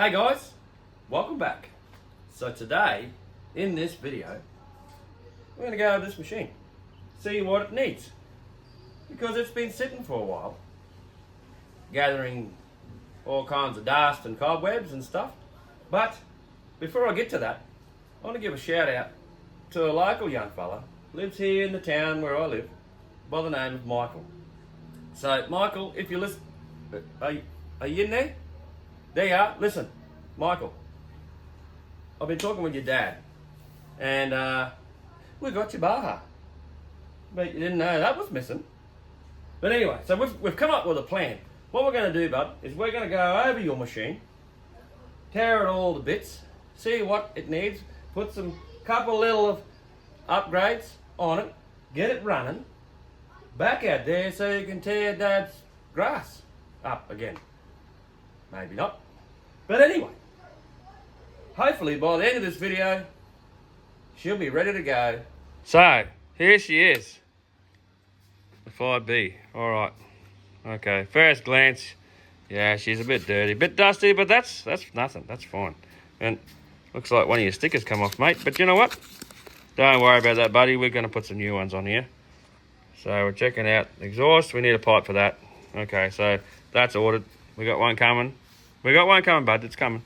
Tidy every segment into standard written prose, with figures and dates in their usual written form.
Hey guys, welcome back. So today, in this video, we're going to go over this machine, see what it needs, because it's been sitting for a while, gathering all kinds of dust and cobwebs and stuff. But before I get to that, I want to give a shout out to a local young fella, lives here in the town where I live, by the name of Michael. So Michael, if you listen, are you in there? There you are. Listen, Michael, I've been talking with your dad, and we got your Baja, but you didn't know that was missing. But anyway, so we've come up with a plan. What we're going to do, bud, is we're going to go over your machine, tear it all to bits, see what it needs, put some couple little upgrades on it, get it running, back out there so you can tear Dad's grass up again. Maybe not. But anyway, hopefully by the end of this video, she'll be ready to go. So, here she is. The 5B. Alright. Okay, first glance, yeah, she's a bit dirty. Bit dusty, but that's nothing. That's fine. And looks like one of your stickers come off, mate. But you know what? Don't worry about that, buddy. We're going to put some new ones on here. So we're checking out the exhaust. We need a pipe for that. Okay, so that's ordered. We got one coming. We got one coming, bud. It's coming.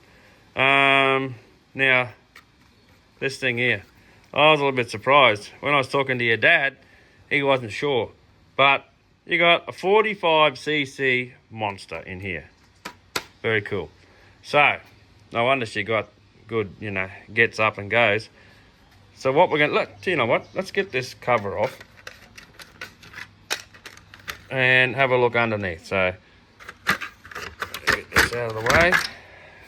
Now, this thing here. I was a little bit surprised. When I was talking to your dad, he wasn't sure. But you got a 45cc monster in here. Very cool. So, no wonder she got good, gets up and goes. So what we're going to, you know what? Let's get this cover off and have a look underneath. So, get this out of the way.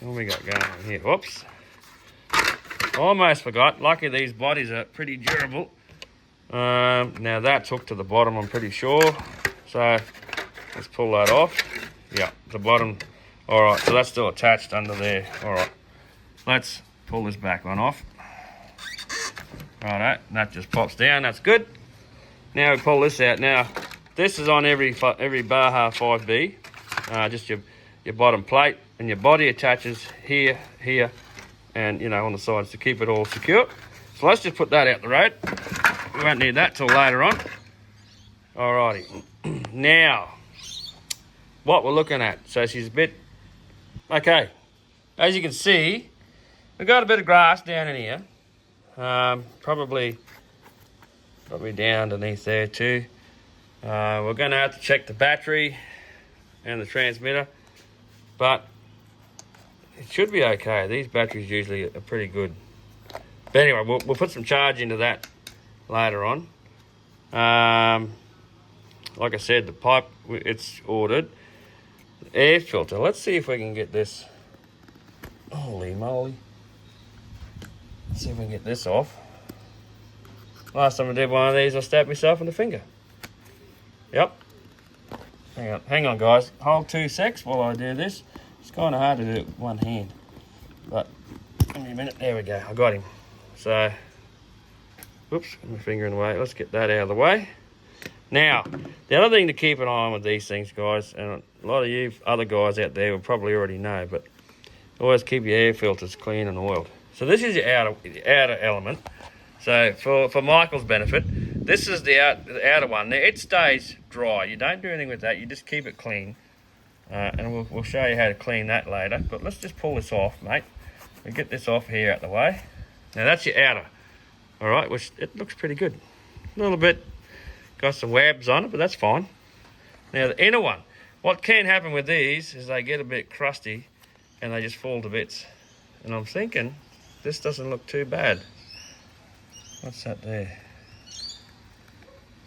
What we got going on here? Whoops. Almost forgot. Lucky these bodies are pretty durable. Now that's hooked to the bottom, I'm pretty sure. So let's pull that off. Yeah, the bottom. All right, so that's still attached under there. All right, let's pull this back one off. Righto, that just pops down. That's good. Now we pull this out. Now this is on every Baja 5B. Just your bottom plate, and your body attaches here, and on the sides to keep it all secure. So let's just put that out the road. We won't need that till later on. Alrighty. Now, what we're looking at. So she's a bit... Okay. As you can see, we've got a bit of grass down in here. Probably down underneath there too. We're going to have to check the battery and the transmitter. But it should be okay. These batteries usually are pretty good. But anyway, we'll put some charge into that later on. Like I said, the pipe, it's ordered. The air filter, let's see if we can get this. Holy moly. Let's see if we can get this off. Last time I did one of these, I stabbed myself in the finger. Yep. Hang on guys, hold 2 secs while I do this. It's kind of hard to do it with one hand. But, give me a minute, there we go, I got him. So, whoops, got my finger in the way. Let's get that out of the way. Now, the other thing to keep an eye on with these things, guys, and a lot of you other guys out there will probably already know, but always keep your air filters clean and oiled. So this is your outer element. So for Michael's benefit, this is the outer one. Now it stays dry. You don't do anything with that. You just keep it clean, and we'll show you how to clean that later. But let's just pull this off, mate. We get this off here out the way. Now that's your outer. All right, which it looks pretty good. A little bit got some webs on it, but that's fine. Now the inner one. What can happen with these is they get a bit crusty, and they just fall to bits. And I'm thinking this doesn't look too bad. What's that there?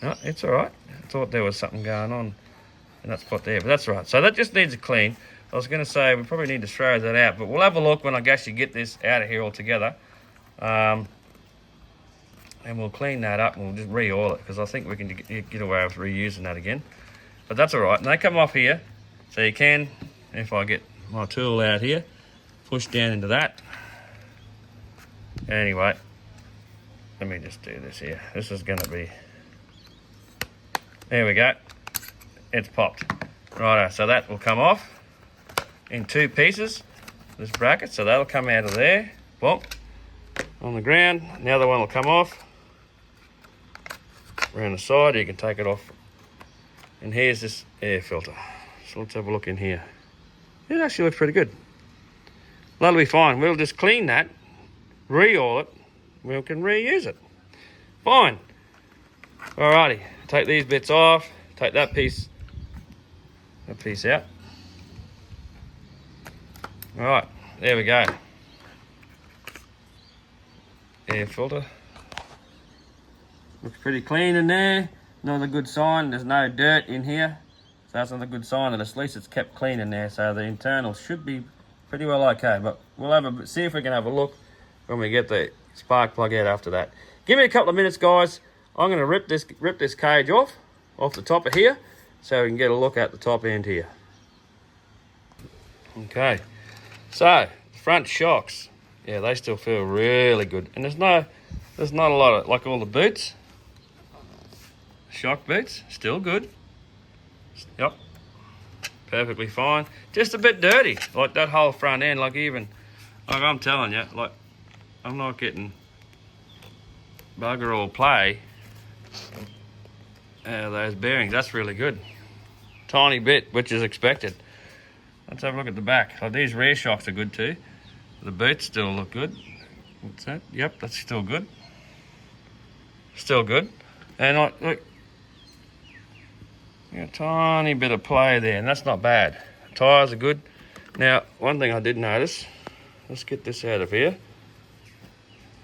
No, it's all right. I thought there was something going on in that spot there, but that's all right. So that just needs a clean. I was going to say we probably need to throw that out, but we'll have a look when I actually get this out of here altogether. And we'll clean that up and we'll just re-oil it, because I think we can get away with reusing that again. But that's all right. And they come off here, so you can, if I get my tool out here, push down into that. Anyway, let me just do this here. This is going to be... There we go. It's popped. Righto, so that will come off in 2 pieces. this bracket, so that'll come out of there. Well, on the ground. The other one will come off. Around the side, you can take it off. And here's this air filter. So let's have a look in here. It actually looks pretty good. That'll be fine. We'll just clean that, re-oil it, we can reuse it. Fine. Alrighty, take these bits off, take that piece out. Alright, there we go. Air filter. Looks pretty clean in there. Not a good sign, there's no dirt in here. So that's not a good sign, and at least it's kept clean in there. So the internal should be pretty well okay. But we'll see if we can have a look when we get the spark plug out after that. Give me a couple of minutes, guys. I'm going to rip this cage off the top of here, so we can get a look at the top end here. Okay, so front shocks, yeah, they still feel really good, and there's not a lot of, like all the boots, shock boots, still good. Yep, perfectly fine. Just a bit dirty, like that whole front end. Like I'm telling you, like I'm not getting bugger all play out of those bearings. That's really good. Tiny bit, which is expected. Let's have a look at the back. Like these rear shocks are good too. The boots still look good. What's that? Yep, that's still good. Still good. And look, a tiny bit of play there, and that's not bad. Tyres are good. Now, one thing I did notice, let's get this out of here.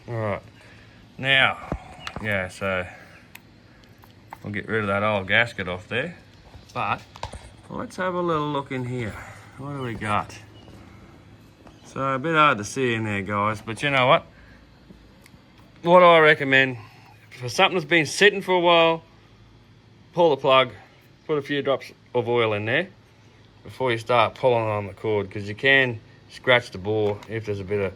All right. Now, yeah, so we'll get rid of that old gasket off there. But let's have a little look in here. What do we got? So a bit hard to see in there, guys, but you know what? What I recommend, for something that's been sitting for a while, pull the plug, put a few drops of oil in there before you start pulling on the cord, because you can scratch the bore if there's a bit of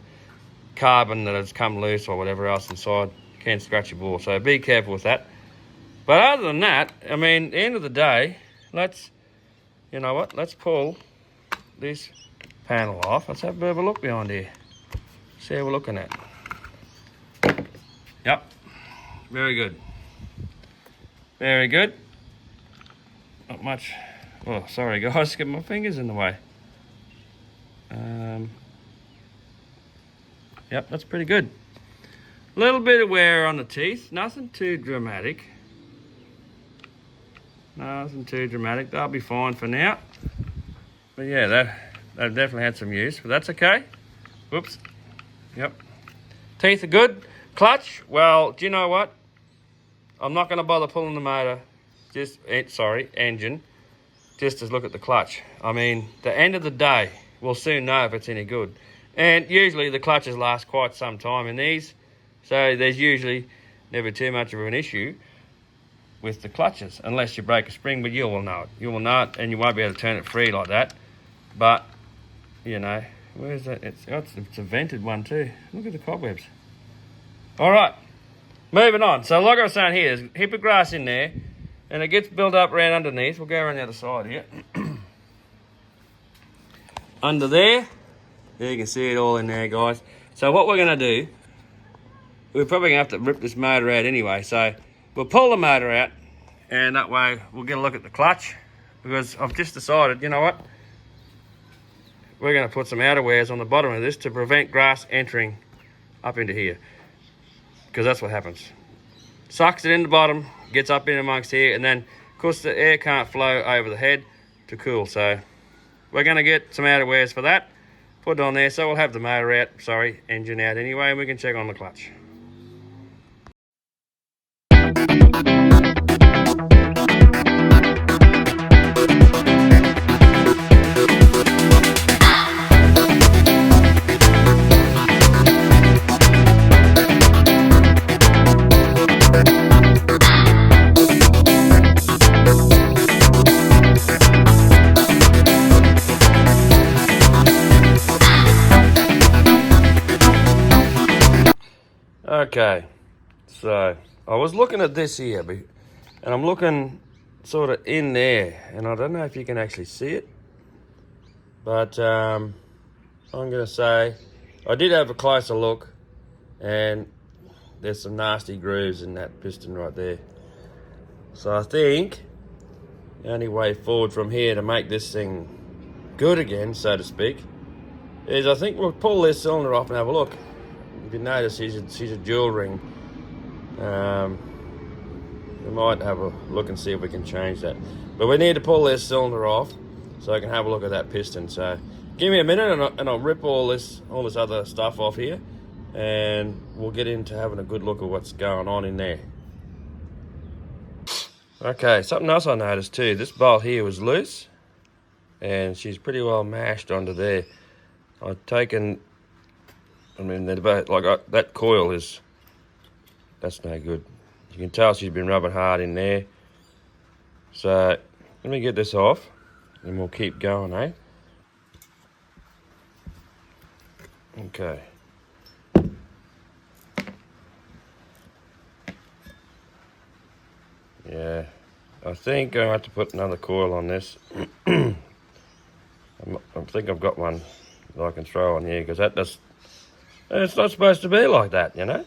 carbon that has come loose or whatever else inside. You can scratch your bore, so be careful with that. But other than that, I mean, at the end of the day, let's pull this panel off. Let's have a bit of a look behind here. See how we're looking at. Yep, very good. Very good. Not much. Oh, sorry guys, get my fingers in the way. Yep, that's pretty good. A little bit of wear on the teeth, nothing too dramatic. Nothing too dramatic, they'll be fine for now. But yeah, they've definitely had some use, but that's okay. Whoops. Yep. Teeth are good. Clutch, well, do you know what? I'm not going to bother pulling the motor, engine, just to look at the clutch. I mean, the end of the day, we'll soon know if it's any good. And usually the clutches last quite some time in these, so there's usually never too much of an issue with the clutches, unless you break a spring, but you will know it. You will know it, and you won't be able to turn it free like that. But, you know, where's that? It's a vented one too. Look at the cobwebs. All right, moving on. So like I was saying here, there's a heap of grass in there, and it gets built up around underneath. We'll go around the other side here. Under there you can see it all in there, guys. So what we're going to do, we're probably going to have to rip this motor out anyway. So we'll pull the motor out, and that way we'll get a look at the clutch, because I've just decided, you know what? We're going to put some outer wears on the bottom of this to prevent grass entering up into here, because that's what happens. Sucks it in the bottom, gets up in amongst here, and then of course the air can't flow over the head to cool. So we're going to get some outer wears for that, put it on there, so we'll have the motor out, engine out anyway, and we can check on the clutch. Okay, so I was looking at this here, and I'm looking sort of in there, and I don't know if you can actually see it, but I'm going to say I did have a closer look, and there's some nasty grooves in that piston right there. So I think the only way forward from here to make this thing good again, so to speak, is I think we'll pull this cylinder off and have a look. If you notice, she's a dual ring. We might have a look and see if we can change that. But we need to pull this cylinder off so I can have a look at that piston. So give me a minute and I'll rip all this other stuff off here, and we'll get into having a good look at what's going on in there. Okay, something else I noticed too. This bolt here was loose, and she's pretty well mashed onto there. I've taken, I mean, that coil is, that's no good. You can tell she's been rubbing hard in there. So let me get this off and we'll keep going, eh? Okay. Yeah, I think I have to put another coil on this. I think I've got one that I can throw on here, because it's not supposed to be like that, you know.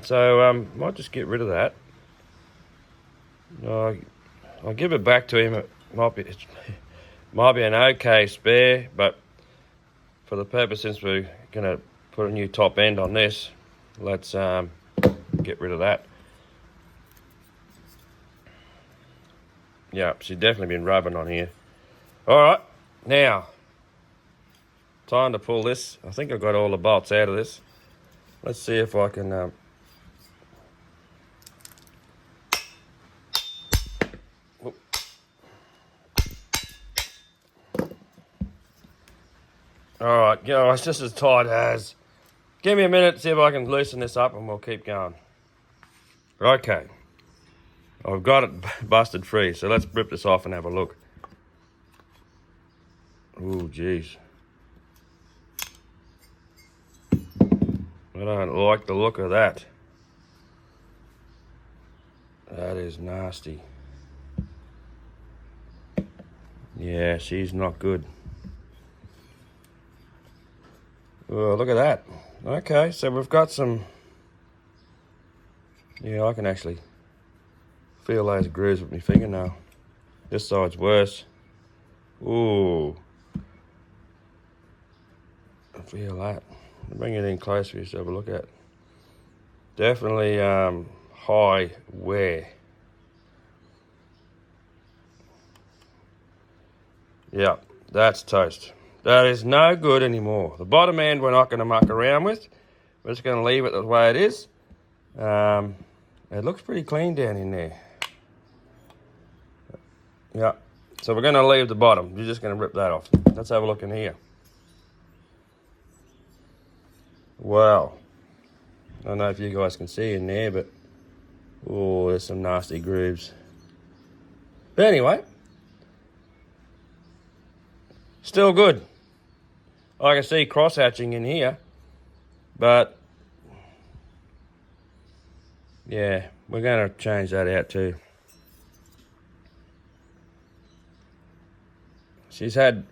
So might just get rid of that. I'll give it back to him. It might be an okay spare, but for the purpose, since we're gonna put a new top end on this, let's get rid of that. Yeah, she's definitely been rubbing on here. All right, now time to pull this. I think I've got all the bolts out of this. Let's see if I can all right, guys, just as tight as. Give me a minute to see if I can loosen this up and we'll keep going. Okay, I've got it busted free, so let's rip this off and have a look. Oh, geez. I don't like the look of that. That is nasty. Yeah, she's not good. Oh, look at that. Okay, so we've got some... Yeah, I can actually feel those grooves with my fingernail. This side's worse. Ooh. I feel that. Bring it in close for you to have a look at. Definitely high wear. Yeah, that's toast. That is no good anymore. The bottom end we're not going to muck around with. We're just going to leave it the way it is. It looks pretty clean down in there. Yeah, so we're going to leave the bottom. You're just going to rip that off. Let's have a look in here. Wow. I don't know if you guys can see in there, but oh, there's some nasty grooves. But anyway, still good. I can see cross hatching in here, but yeah, we're going to change that out too. She's had,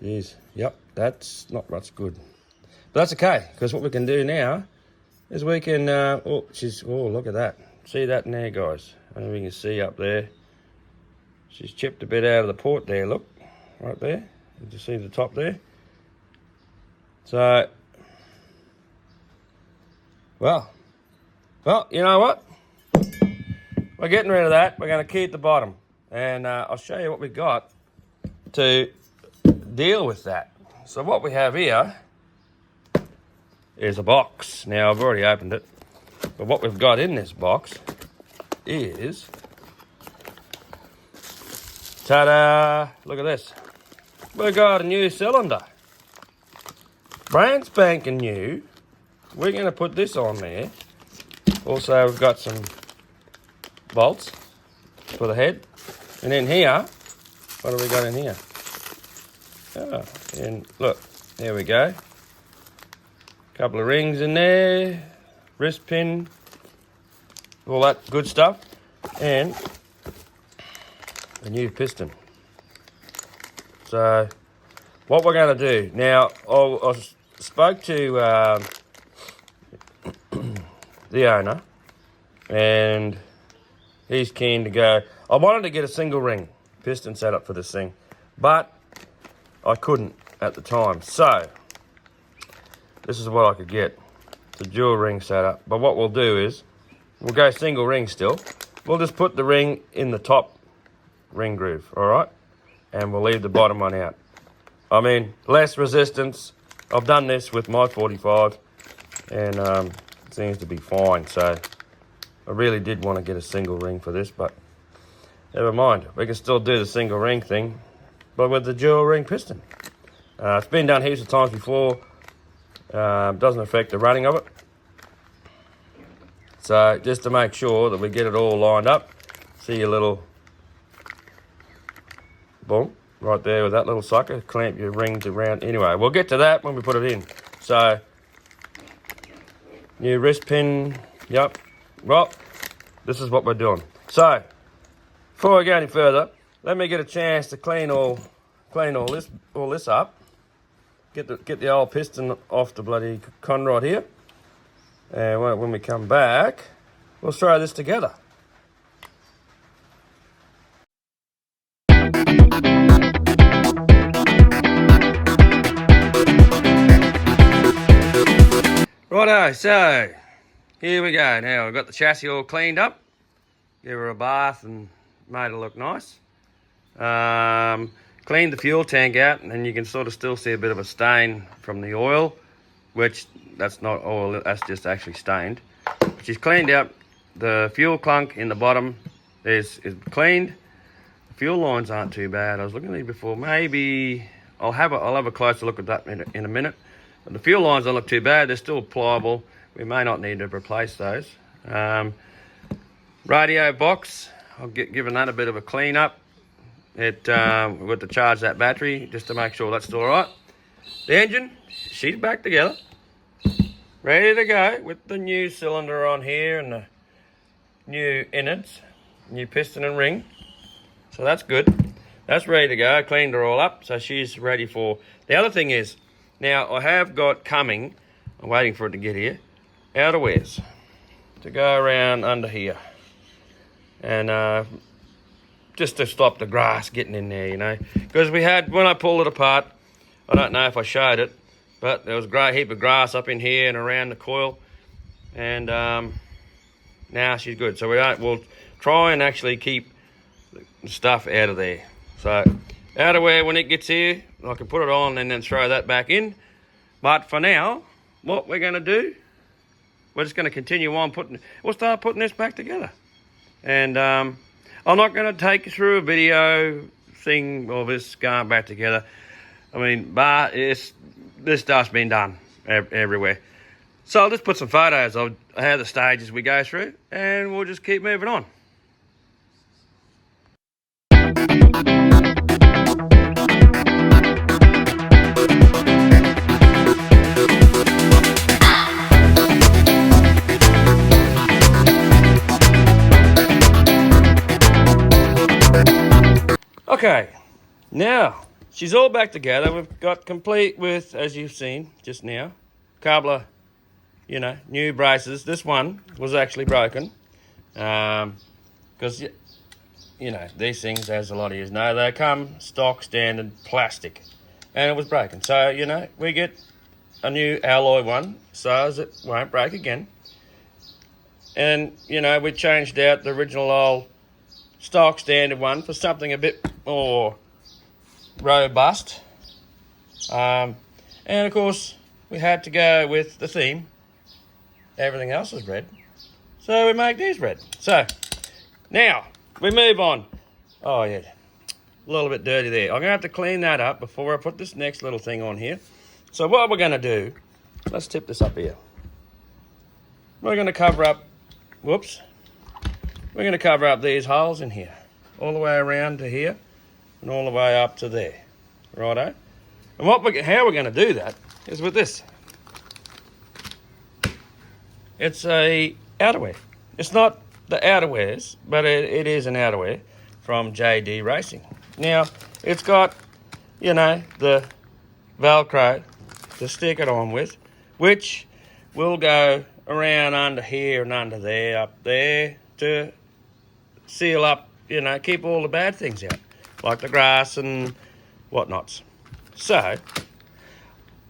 yep, that's not much good. But that's okay, because what we can do now is we can, oh, look at that. See that in there, guys? I don't know if you can see up there. She's chipped a bit out of the port there, look, right there. Did you see the top there? So, well, you know what? We're getting rid of that. We're going to keep the bottom. And I'll show you what we got to deal with that. So what we have here is a box. Now, I've already opened it. But what we've got in this box is... Ta-da! Look at this. We've got a new cylinder. Brand spanking new. We're going to put this on there. Also, we've got some bolts for the head. And in here, what have we got in here? Oh, and look, there we go. Couple of rings in there, wrist pin, all that good stuff, and a new piston. So what we're going to do now, I spoke to the owner, and he's keen to go. I wanted to get a single ring piston set up for this thing, but I couldn't at the time. So this is what I could get. It's a dual ring setup. But what we'll do is we'll go single ring still. We'll just put the ring in the top ring groove, all right? And we'll leave the bottom one out. I mean, less resistance. I've done this with my 45 and it seems to be fine. So I really did want to get a single ring for this, but never mind. We can still do the single ring thing, but with the dual ring piston. It's been done heaps of times before. Doesn't affect the running of it. So just to make sure that we get it all lined up, see your little boom right there with that little sucker, clamp your rings around. Anyway, we'll get to that when we put it in. So new wrist pin, yep. Well, this is what we're doing. So before we go any further, let me get a chance to clean all this up. Get the old piston off the bloody conrod here. And when we come back, we'll throw this together. Righto, so here we go. Now we've got the chassis all cleaned up. Give her a bath and made it look nice. Cleaned the fuel tank out, and you can sort of still see a bit of a stain from the oil, which that's not oil, that's just actually stained. She's cleaned out the fuel clunk in the bottom is cleaned. The fuel lines aren't too bad. I was looking at these before. Maybe I'll have a closer look at that in a minute. But the fuel lines don't look too bad. They're still pliable. We may not need to replace those. Radio box, I'll given that a bit of a clean up. We've got to charge that battery just to make sure that's still all right. The engine, she's back together, ready to go with the new cylinder on here and the new innards, new piston and ring. So that's good. That's ready to go. I cleaned her all up, so she's ready for. The other thing is, now I have got coming, I'm waiting for it to get here, outerwears to go around under here. And just to stop the grass getting in there, you know. Because we had, when I pulled it apart, I don't know if I showed it, but there was a great heap of grass up in here and around the coil. And now she's good. So we'll try and actually keep the stuff out of there. So outerwear, when it gets here, I can put it on and then throw that back in. But for now, what we're going to do, we're just going to continue on we'll start putting this back together. And I'm not going to take you through a video thing of this going back together. I mean, but this stuff's been done everywhere. So I'll just put some photos of how the stages we go through, and we'll just keep moving on. Okay, now she's all back together. We've got complete with, as you've seen just now, a couple of, new braces. This one was actually broken because, these things, as a lot of you know, they come stock standard plastic, and it was broken. So, we get a new alloy one so as it won't break again. And, we changed out the original old stock standard one for something a bit more robust. And of course, we had to go with the theme. Everything else is red, so we make these red. So now we move on. Oh yeah, a little bit dirty there. I'm gonna have to clean that up before I put this next little thing on here. So what we're gonna do, let's tip this up here. We're gonna cover up, we're gonna cover up these holes in here, all the way around to here and all the way up to there, righto? And how we're gonna do that is with this. It's a outerwear. It's not the outerwears, but it is an outerwear from JD Racing. Now, it's got, the Velcro to stick it on with, which will go around under here and under there, up there, to seal up, you know, keep all the bad things out, like the grass and whatnots. So,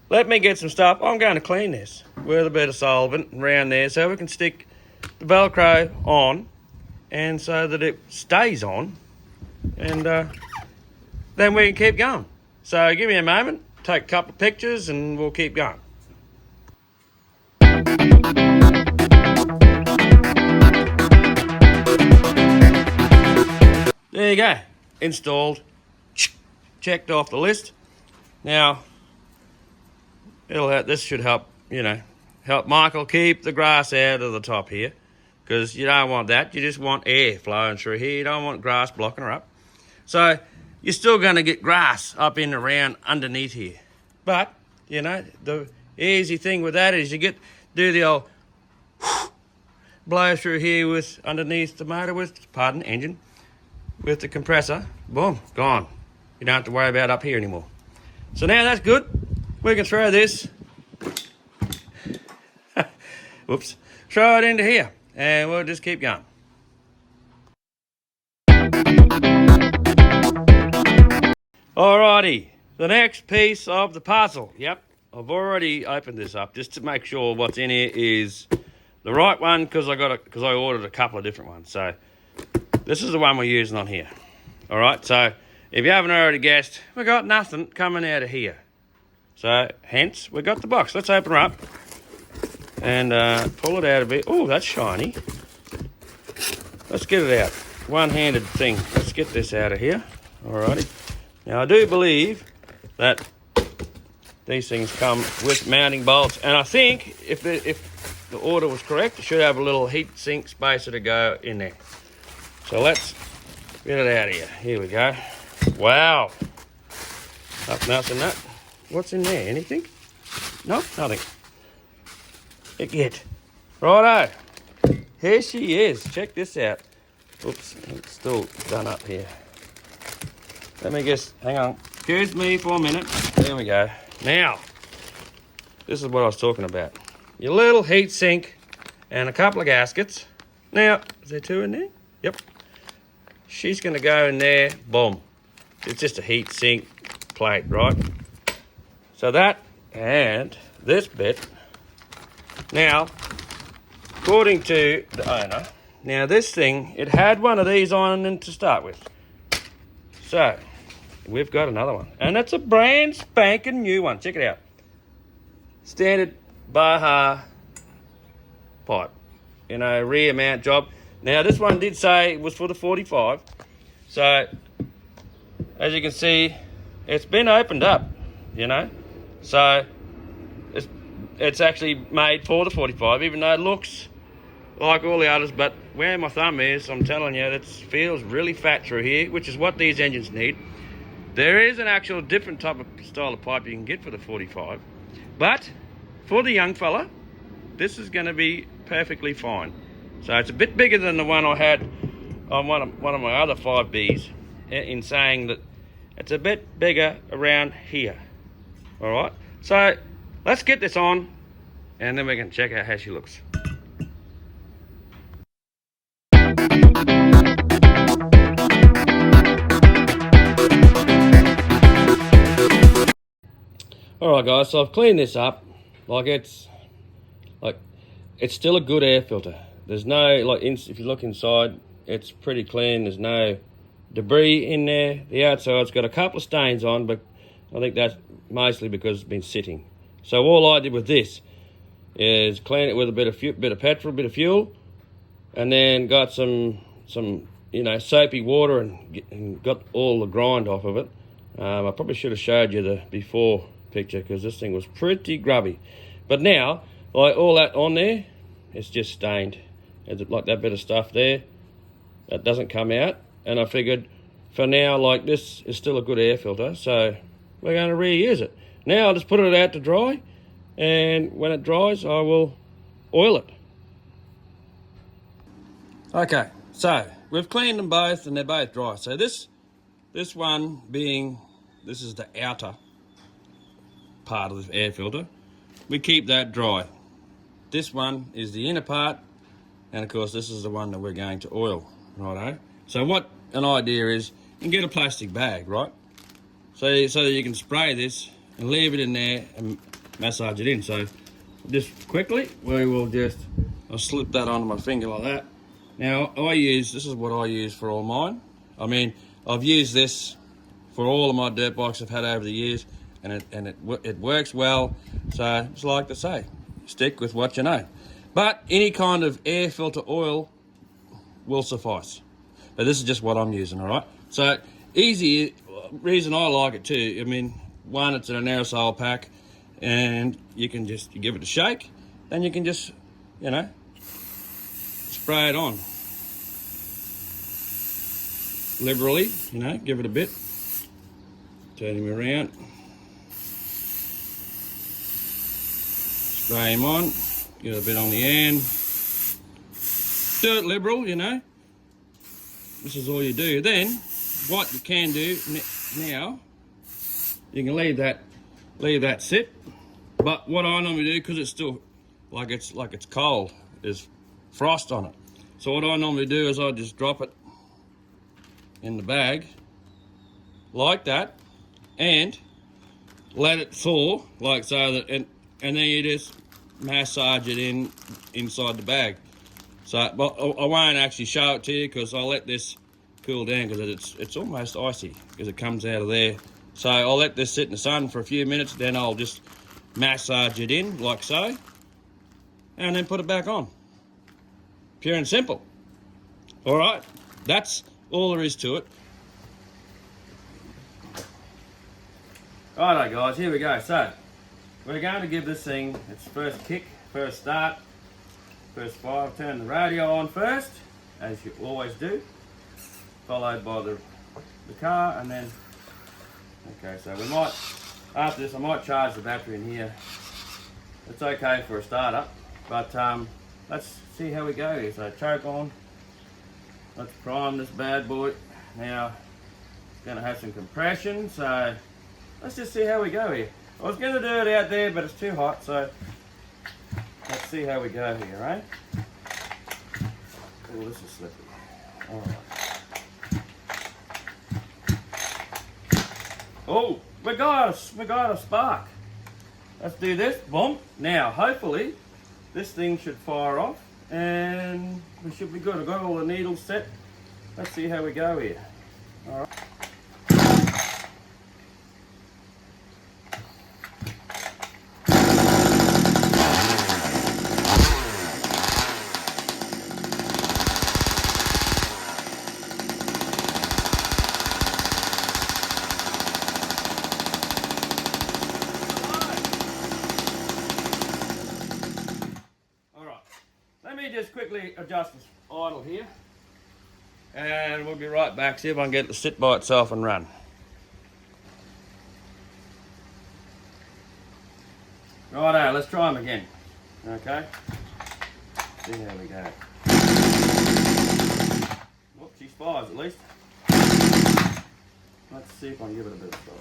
let me get some stuff. I'm going to clean this with a bit of solvent around there so we can stick the Velcro on, and so that it stays on, and then we can keep going. So give me a moment, take a couple of pictures, and we'll keep going. There you go, installed, checked off the list. Now, this should help, you know, help Michael keep the grass out of the top here, because you don't want that. You just want air flowing through here. You don't want grass blocking her up. So you're still going to get grass up in around underneath here. But, you know, the easy thing with that is you do the old blow through here with underneath the motor with, pardon, engine, with the compressor. Boom, gone. You don't have to worry about up here anymore. So now that's good. We can throw this, whoops, throw it into here, and we'll just keep going. Alrighty, the next piece of the puzzle. Yep, I've already opened this up just to make sure what's in here is the right one, because I ordered a couple of different ones. So this is the one we're using on here. All right, so if you haven't already guessed, we got nothing coming out of here. So hence we got the box. Let's open her up and pull it out a bit. Oh, that's shiny. Let's get it out. One-handed thing. Let's get this out of here. Alrighty. Now I do believe that these things come with mounting bolts, and I think if the order was correct, it should have a little heat sink spacer to go in there. So let's get it out of here. Here we go. Wow. Nothing else in that. What's in there? Anything? No, nothing. It. Righto. Here she is. Check this out. Oops, it's still done up here. Let me just, hang on. Excuse me for a minute. There we go. Now, this is what I was talking about. Your little heat sink and a couple of gaskets. Now, is there two in there? Yep. She's going to go in there. Boom. It's just a heat sink plate, right? So that and this bit. Now, according to the owner, now this thing, it had one of these on it to start with. So, we've got another one. And it's a brand spanking new one. Check it out. Standard Baja pipe. You know, rear mount job. Now, this one did say it was for the 45. So, as you can see, it's been opened up, you know. So, it's actually made for the 45, even though it looks like all the others. But where my thumb is, I'm telling you, it feels really fat through here, which is what these engines need. There is an actual different type of style of pipe you can get for the 45. But for the young fella, this is going to be perfectly fine. So it's a bit bigger than the one I had on one of my other 5Bs, in saying that it's a bit bigger around here. All right, so let's get this on, and then we can check out how she looks. All right, guys, so I've cleaned this up. It's still a good air filter. There's no, if you look inside, it's pretty clean. There's no debris in there. The outside's got a couple of stains on, but I think that's mostly because it's been sitting. So all I did with this is clean it with a bit of petrol, bit of fuel, and then got some soapy water and got all the grind off of it. I probably should have showed you the before picture, because this thing was pretty grubby. But now, all that on there, it's just stained. It's like that bit of stuff there, that doesn't come out. And I figured, for now, this is still a good air filter, so we're going to reuse it. Now I'll just put it out to dry, and when it dries, I will oil it. Okay, so we've cleaned them both, and they're both dry. So this one being, this is the outer part of the air filter, we keep that dry. This one is the inner part, and of course this is the one that we're going to oil, righto? So what an idea is, you can get a plastic bag, right? So that you can spray this and leave it in there and massage it in. So just quickly, I'll slip that onto my finger like that. Now this is what I use for all mine. I mean, I've used this for all of my dirt bikes I've had over the years, and it works well. So it's like to say, stick with what you know. But any kind of air filter oil will suffice. But this is just what I'm using, all right? So easy, reason I like it too, I mean, one, it's in an aerosol pack, and you give it a shake, then you can just, spray it on. Liberally, give it a bit. Turn him around. Spray him on, get a bit on the end. Do it liberal, This is all you do. Then, what you can do now, you can leave that sit. But what I normally do, because it's still like it's cold, is frost on it. So what I normally do is I just drop it in the bag like that and let it thaw, like so, that and then you just massage it inside the bag. So, but I won't actually show it to you because I'll let this cool down, because it's almost icy because it comes out of there. So I'll let this sit in the sun for a few minutes, then I'll just massage it in like so, and then put it back on. Pure and simple. All right, that's all there is to it. Righto guys, here we go. So we're going to give this thing its first kick, first start, first fire. Turn the radio on first, as you always do, followed by the car, and then, okay, so we might, after this I might charge the battery in here. It's okay for a startup, but let's see how we go here. So choke on, let's prime this bad boy. Now it's going to have some compression, so let's just see how we go here. I was going to do it out there, but it's too hot, so let's see how we go here, right? Oh, this is slippery. All right. Oh, we got a spark. Let's do this. Boom. Now, hopefully, this thing should fire off, and we should be good. I've got all the needles set. Let's see how we go here. All right. Let me just quickly adjust this idle here, and we'll be right back, see if I can get it to sit by itself and run. Righto, let's try them again. Okay, see how we go. Whoop, she fires at least. Let's see if I can give it a bit of stop.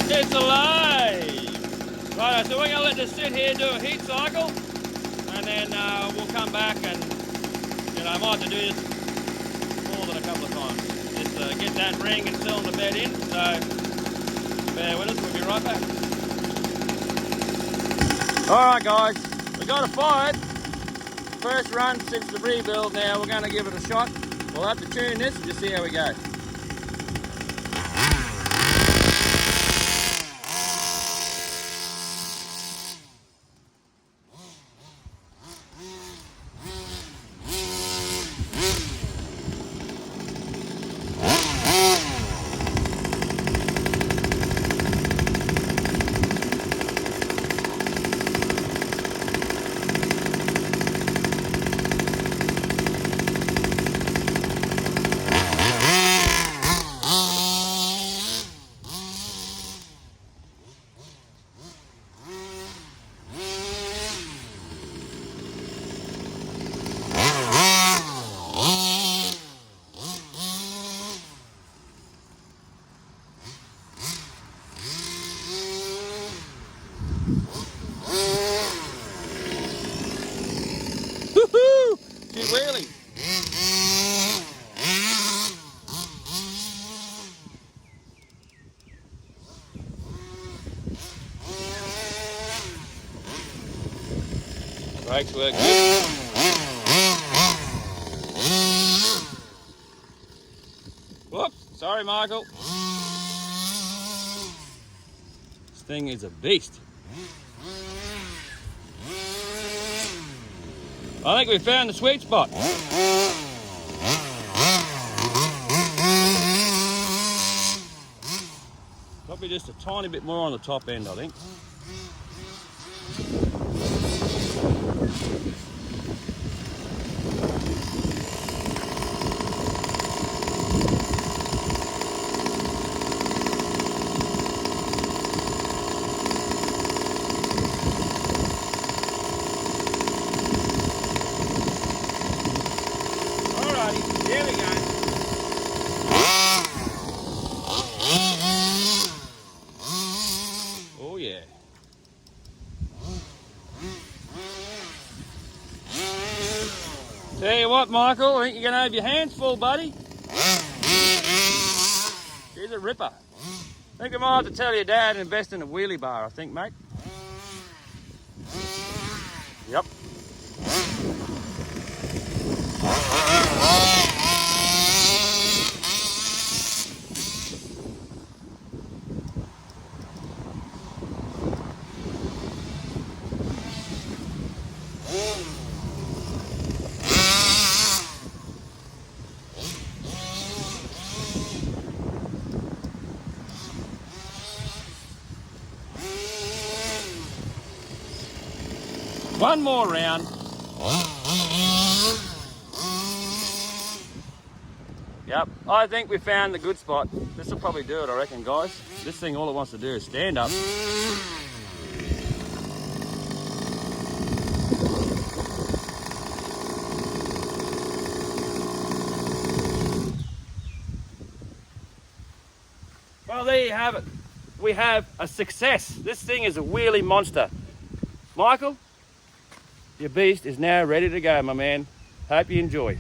It's alive! Right, so we're going to let this sit here, do a heat cycle, and then we'll come back and, I might have to do this more than a couple of times. Just get that ring and cylinder bed in, so bear with us, we'll be right back. Alright guys, we got it fired. First run since the rebuild. Now we're going to give it a shot. We'll have to tune this and just see how we go. you wheelie. Brakes work good. Whoops, sorry Michael. This thing is a beast. I think we found the sweet spot. Probably just a tiny bit more on the top end, I think. Alrighty, here we go. Oh yeah. Tell you what, Michael, I think you're going to have your hands full, buddy. Here's a ripper. I think we might have to tell your dad and invest in a wheelie bar, I think, mate. Yep. One more round. Yep, I think we found the good spot. This will probably do it, I reckon, guys. This thing, all it wants to do is stand up. Well, there you have it. We have a success. This thing is a wheelie monster. Michael, your beast is now ready to go, my man. Hope you enjoy.